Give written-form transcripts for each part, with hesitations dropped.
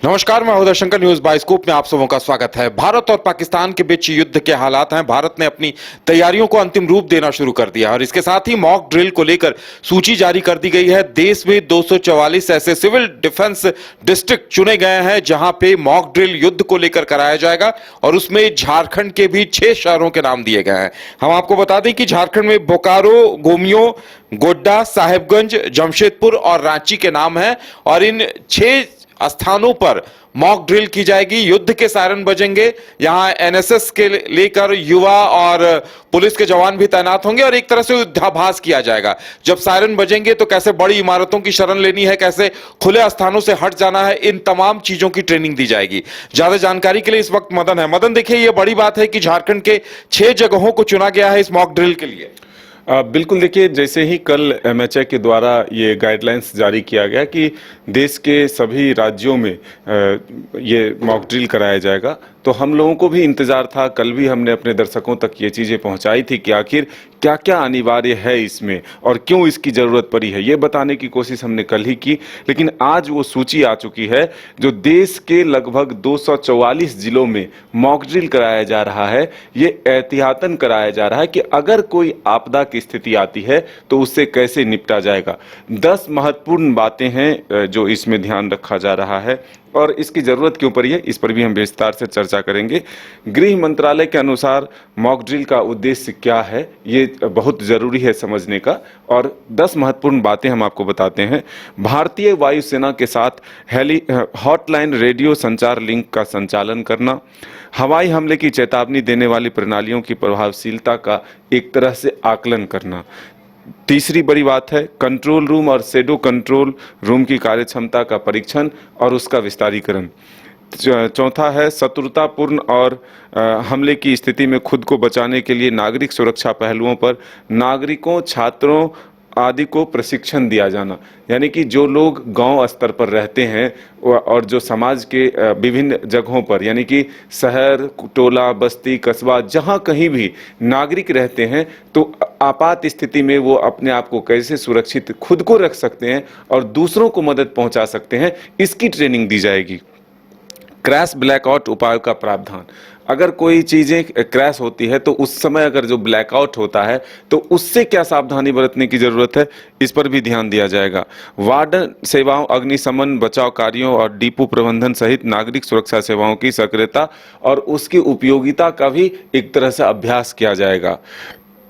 नमस्कार, मैं Uday Shankar. News bioscope में आप सबों का स्वागत है। भारत और पाकिस्तान के बीच युद्ध के हालात हैं। भारत ने अपनी तैयारियों को अंतिम रूप देना शुरू कर दिया और इसके साथ ही मॉक ड्रिल को लेकर सूची जारी कर दी गई है। देश में 244 ऐसे सिविल डिफेंस डिस्ट्रिक्ट चुने गए हैं जहां पे मॉक ड्रिल युद्ध को लेकर कराया जाएगा और उसमें झारखंड के भी 6 शहरों के नाम दिए गए हैं। हम आपको बता दें कि झारखंड में बोकारो, गोमियो, गोड्डा, साहेबगंज, जमशेदपुर और रांची के नाम हैं और इन 6 स्थानों पर मॉक ड्रिल की जाएगी। युद्ध के सायरन बजेंगे। यहां एनएसएस के लेकर युवा और पुलिस के जवान भी तैनात होंगे और एक तरह से युद्धाभास किया जाएगा। जब सायरन बजेंगे तो कैसे बड़ी इमारतों की शरण लेनी है, कैसे खुले स्थानों से हट जाना है, इन तमाम चीजों की ट्रेनिंग दी जाएगी। ज्यादा जानकारी के लिए इस वक्त मदन है। मदन, देखिए, यह बड़ी बात है कि झारखंड के 6 जगहों को चुना गया है इस मॉक ड्रिल के लिए। बिल्कुल, देखिए, जैसे ही कल एमएचए के द्वारा ये गाइडलाइंस जारी किया गया कि देश के सभी राज्यों में ये मॉक ड्रिल कराया जाएगा, तो हम लोगों को भी इंतजार था। कल भी हमने अपने दर्शकों तक ये चीज़ें पहुंचाई थी कि आखिर क्या क्या अनिवार्य है इसमें और क्यों इसकी ज़रूरत पड़ी है, ये बताने की कोशिश हमने कल ही की। लेकिन आज वो सूची आ चुकी है जो देश के लगभग 244 जिलों में मॉक ड्रिल कराया जा रहा है। ये एहतियातन कराया जा रहा है कि अगर कोई आपदा की स्थिति आती है तो उससे कैसे निपटा जाएगा। 10 महत्वपूर्ण बातें हैं जो इसमें ध्यान रखा जा रहा है और इसकी जरूरत क्यों पड़ी है, इस पर भी हम विस्तार से चर्चा करेंगे। गृह मंत्रालय के अनुसार मॉक ड्रिल का उद्देश्य क्या है, ये बहुत जरूरी है समझने का, और 10 महत्वपूर्ण बातें हम आपको बताते हैं। भारतीय वायुसेना के साथ हॉटलाइन रेडियो संचार लिंक का संचालन करना, हवाई हमले की चेतावनी देने वाली प्रणालियों की प्रभावशीलता का एक तरह से आकलन करना। तीसरी बड़ी बात है कंट्रोल रूम और शेडो कंट्रोल रूम की कार्यक्षमता का परीक्षण और उसका विस्तारीकरण। चौथा है शत्रुतापूर्ण और हमले की स्थिति में खुद को बचाने के लिए नागरिक सुरक्षा पहलुओं पर नागरिकों, छात्रों आदि को प्रशिक्षण दिया जाना। यानी कि जो लोग गांव स्तर पर रहते हैं और जो समाज के विभिन्न जगहों पर, यानी कि शहर, टोला, बस्ती, कस्बा, जहां कहीं भी नागरिक रहते हैं, तो आपात स्थिति में वो अपने आप को कैसे सुरक्षित खुद को रख सकते हैं और दूसरों को मदद पहुंचा सकते हैं, इसकी ट्रेनिंग दी जाएगी। क्रैश ब्लैकआउट उपायों का प्रावधान। अगर कोई चीज़ें क्रैश होती है तो उस समय अगर जो ब्लैकआउट होता है तो उससे क्या सावधानी बरतने की ज़रूरत है, इस पर भी ध्यान दिया जाएगा। वार्डन सेवाओं, अग्निशमन, बचाव कार्यों और डिपो प्रबंधन सहित नागरिक सुरक्षा सेवाओं की सक्रियता और उसकी उपयोगिता का भी एक तरह से अभ्यास किया जाएगा।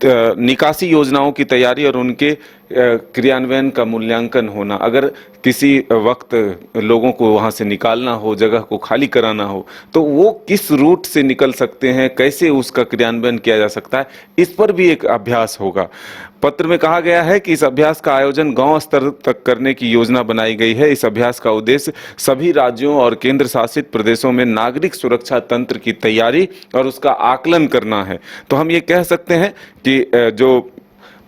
निकासी योजनाओं की तैयारी और उनके क्रियान्वयन का मूल्यांकन होना। अगर किसी वक्त लोगों को वहां से निकालना हो, जगह को खाली कराना हो, तो वो किस रूट से निकल सकते हैं, कैसे उसका क्रियान्वयन किया जा सकता है, इस पर भी एक अभ्यास होगा। पत्र में कहा गया है कि इस अभ्यास का आयोजन गांव स्तर तक करने की योजना बनाई गई है। इस अभ्यास का उद्देश्य सभी राज्यों और केंद्र शासित प्रदेशों में नागरिक सुरक्षा तंत्र की तैयारी और उसका आकलन करना है। तो हम ये कह सकते हैं कि जो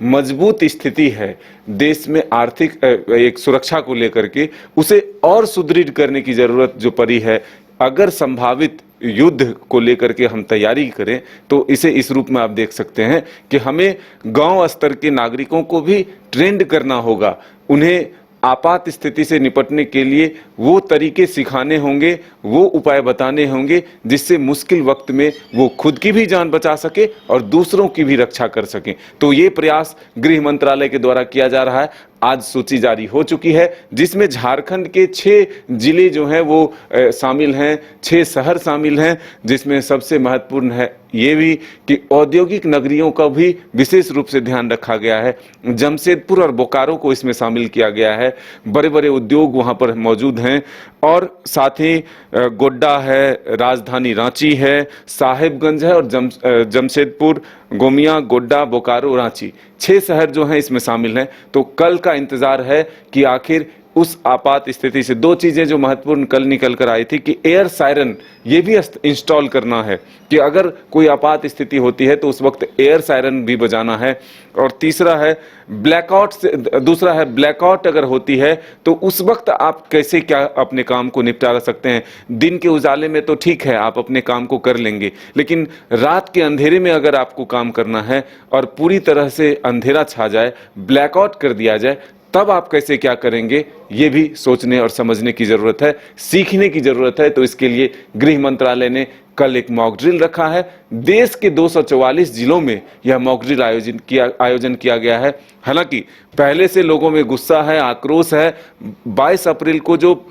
मजबूत स्थिति है देश में आर्थिक एक सुरक्षा को लेकर के, उसे और सुदृढ़ करने की जरूरत जो पड़ी है। अगर संभावित युद्ध को लेकर के हम तैयारी करें तो इसे इस रूप में आप देख सकते हैं कि हमें गांव स्तर के नागरिकों को भी ट्रेंड करना होगा। उन्हें आपात स्थिति से निपटने के लिए वो तरीके सिखाने होंगे, वो उपाय बताने होंगे जिससे मुश्किल वक्त में वो खुद की भी जान बचा सके और दूसरों की भी रक्षा कर सकें। तो ये प्रयास गृह मंत्रालय के द्वारा किया जा रहा है। आज सूची जारी हो चुकी है जिसमें झारखंड के 6 जिले जो हैं वो शामिल हैं, 6 शहर शामिल हैं, जिसमें सबसे महत्वपूर्ण है ये भी कि औद्योगिक नगरियों का भी विशेष रूप से ध्यान रखा गया है। जमशेदपुर और बोकारो को इसमें शामिल किया गया है। बड़े बड़े उद्योग वहां पर मौजूद हैं और साथ ही गोड्डा है, राजधानी रांची है, साहेबगंज है और जमशेदपुर, गोमिया, गोड्डा, बोकारो, रांची, 6 शहर जो हैं इसमें शामिल हैं। तो कल का इंतजार है कि आखिर उस आपात स्थिति से 2 चीजें जो महत्वपूर्ण कल निकल कर आई थी कि एयर सायरन ये भी इंस्टॉल करना है कि अगर कोई आपात स्थिति होती है तो उस वक्त एयर सायरन भी बजाना है। और तीसरा है दूसरा है ब्लैकआउट अगर होती है तो उस वक्त आप कैसे क्या अपने काम को निपटा सकते हैं। दिन के उजाले में तो ठीक है, आप अपने काम को कर लेंगे, लेकिन रात के अंधेरे में अगर आपको काम करना है और पूरी तरह से अंधेरा छा जाए, ब्लैकआउट कर दिया जाए, तब आप कैसे क्या करेंगे, ये भी सोचने और समझने की जरूरत है, सीखने की जरूरत है। तो इसके लिए गृह मंत्रालय ने कल एक मॉक ड्रिल रखा है। देश के 244 जिलों में यह मॉक ड्रिल आयोजन किया गया है। हालांकि पहले से लोगों में गुस्सा है, आक्रोश है। 22 अप्रैल को जो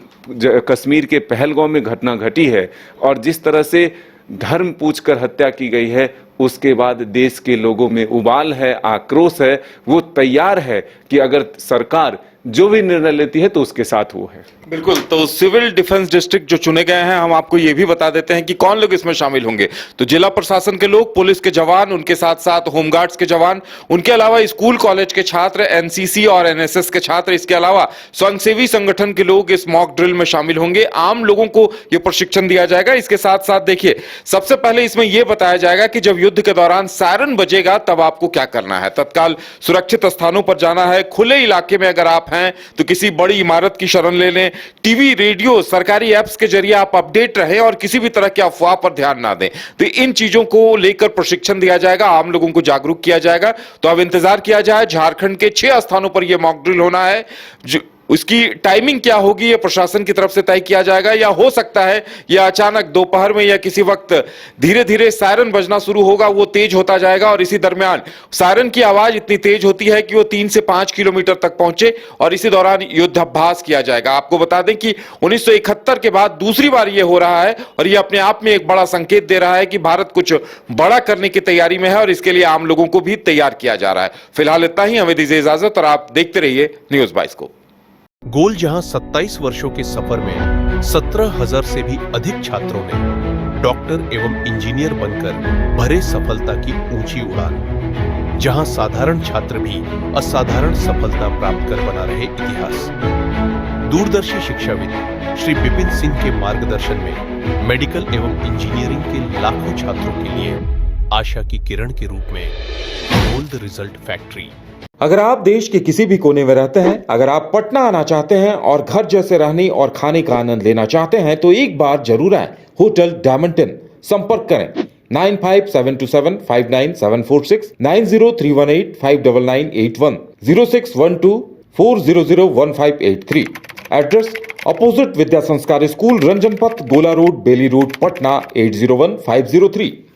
कश्मीर के पहलगांव में घटना घटी है और जिस तरह से धर्म पूछकर हत्या की गई है, उसके बाद देश के लोगों में उबाल है, आक्रोश है। वो तैयार है कि अगर सरकार जो भी निर्णय लेती है तो उसके साथ वो है। बिल्कुल। तो सिविल डिफेंस डिस्ट्रिक्ट जो चुने गए हैं, हम आपको ये भी बता देते हैं कि कौन लोग इसमें शामिल होंगे। तो जिला प्रशासन के लोग, पुलिस के जवान, उनके साथ साथ होमगार्ड्स के जवान, उनके अलावा स्कूल कॉलेज के छात्र, एनसीसी और एनएसएस के छात्र, इसके अलावा स्वयंसेवी संगठन के लोग इस मॉक ड्रिल में शामिल होंगे। आम लोगों को यह प्रशिक्षण दिया जाएगा। इसके साथ साथ देखिए, सबसे पहले इसमें यह बताया जाएगा कि जब युद्ध के दौरान सायरन बजेगा तब आपको क्या करना है। तत्काल सुरक्षित स्थानों पर जाना है। खुले इलाके में अगर आप हैं तो किसी बड़ी इमारत की शरण ले लें। टीवी, रेडियो, सरकारी ऐप्स के जरिए आप अपडेट रहें और किसी भी तरह की अफवाह पर ध्यान ना दें। तो इन चीजों को लेकर प्रशिक्षण दिया जाएगा, आम लोगों को जागरूक किया जाएगा। तो अब इंतजार किया जाए। झारखंड के 6 स्थानों पर यह मॉक ड्रिल होना है। उसकी टाइमिंग क्या होगी ये प्रशासन की तरफ से तय किया जाएगा, या हो सकता है यह अचानक दोपहर में या किसी वक्त धीरे धीरे सायरन बजना शुरू होगा, वो तेज होता जाएगा और इसी दरमियान सायरन की आवाज इतनी तेज होती है कि वो 3 से 5 किलोमीटर तक पहुंचे और इसी दौरान युद्धाभ्यास किया जाएगा। आपको बता दें कि 1971 के बाद दूसरी बार यह हो रहा है और यह अपने आप में एक बड़ा संकेत दे रहा है कि भारत कुछ बड़ा करने की तैयारी में है और इसके लिए आम लोगों को भी तैयार किया जा रहा है। फिलहाल इतना ही, हमें दीजिए इजाजत और आप देखते रहिए न्यूज़ 22 को। गोल जहां 27 वर्षों के सफर में 17,000 से भी अधिक छात्रों ने डॉक्टर एवं इंजीनियर बनकर भरे सफलता की ऊंची उड़ान, जहां साधारण छात्र भी असाधारण सफलता प्राप्त कर बना रहे इतिहास। दूरदर्शी शिक्षाविद श्री विपिन सिंह के मार्गदर्शन में मेडिकल एवं इंजीनियरिंग के लाखों छात्रों के लिए आशा की किरण के रूप में गोल्ड रिजल्ट फैक्ट्री। अगर आप देश के किसी भी कोने में रहते हैं, अगर आप पटना आना चाहते हैं और घर जैसे रहने और खाने का आनंद लेना चाहते हैं तो एक बार जरूर आए होटल डायमंटन। संपर्क करें 9572759746, 9031859981, 0612400158 एड्रेस अपोजिट विद्या संस्कार स्कूल, रंजन पथ, गोला रोड, बेली रोड, पटना 801503।